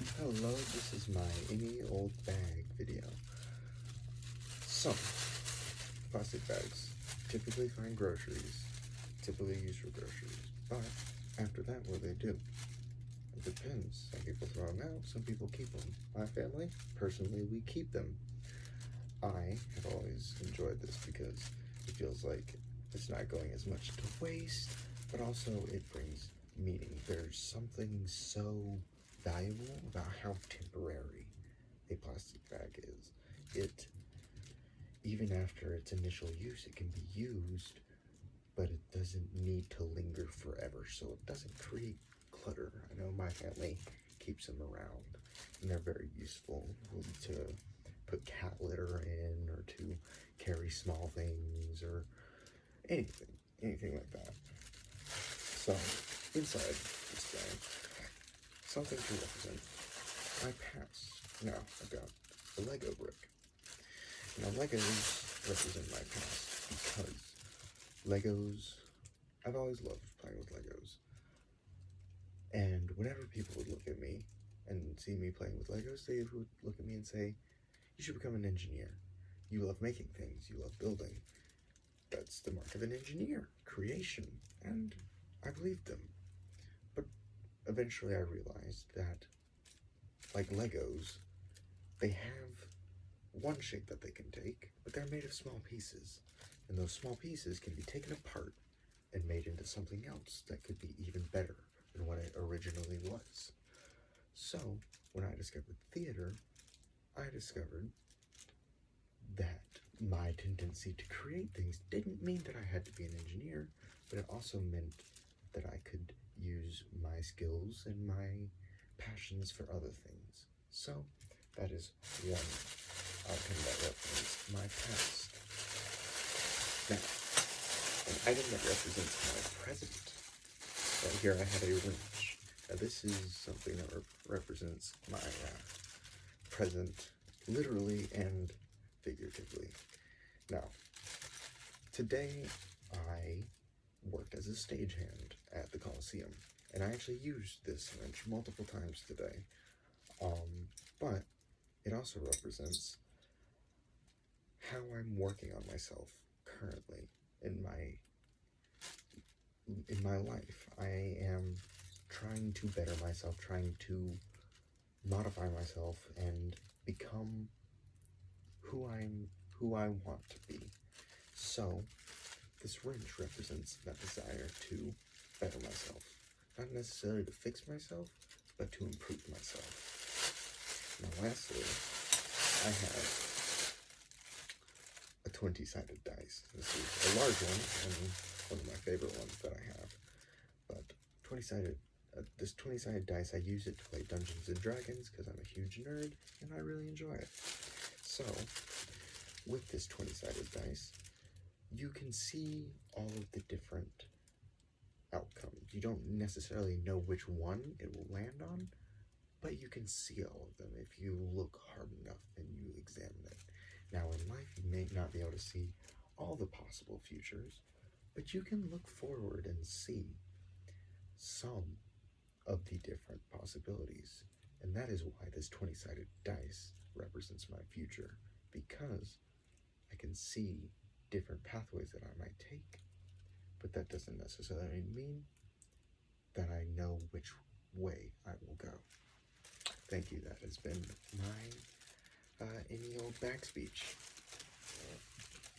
Hello, this is my any old bag video. Some plastic bags typically find groceries, typically used for groceries, but after that, what do they do? It depends. Some people throw them out, some people keep them. My family, personally, we keep them. I have always enjoyed this because it feels like it's not going as much to waste, but also it brings meaning. There's something so valuable about how temporary a plastic bag is. It, even after its initial use, it can be used, but it doesn't need to linger forever, so it doesn't create clutter. I know my family keeps them around, and they're very useful to put cat litter in, or to carry small things, or anything like that. So, inside this bag, something to represent my past. Now, I've got the Lego brick. Now, Legos represent my past because Legos, I've always loved playing with Legos. And whenever people would look at me and see me playing with Legos, they would look at me and say, "You should become an engineer. You love making things, you love building. That's the mark of an engineer, creation." And I believed them. But eventually I realized that, like Legos, they have one shape that they can take, but they're made of small pieces. And those small pieces can be taken apart and made into something else that could be even better than what it originally was. So, when I discovered theater, I discovered that my tendency to create things didn't mean that I had to be an engineer, but it also meant that I could use my skills and my passions for other things. So, that is one item that represents my past. Now, an item that represents my present. Right here I have a wrench. Now this is something that represents my present, literally and figuratively. Now, today I worked as a stagehand at the Coliseum, and I actually used this wrench multiple times today. But it also represents how I'm working on myself currently in my life. I am trying to better myself, trying to modify myself and become who I want to be. So this wrench represents that desire to better myself. Not necessarily to fix myself, but to improve myself. Now lastly, I have a 20-sided dice. This is a large one, and one of my favorite ones that I have. But this 20-sided dice, I use it to play Dungeons & Dragons because I'm a huge nerd, and I really enjoy it. So, with this 20-sided dice, you can see all of the different outcomes. You don't necessarily know which one it will land on, but you can see all of them if you look hard enough and you examine it. Now, in life, you may not be able to see all the possible futures, but you can look forward and see some of the different possibilities. And that is why this 20-sided dice represents my future, because I can see different pathways that I might take, but that doesn't necessarily mean that I know which way I will go. Thank you. That has been my any old bag speech.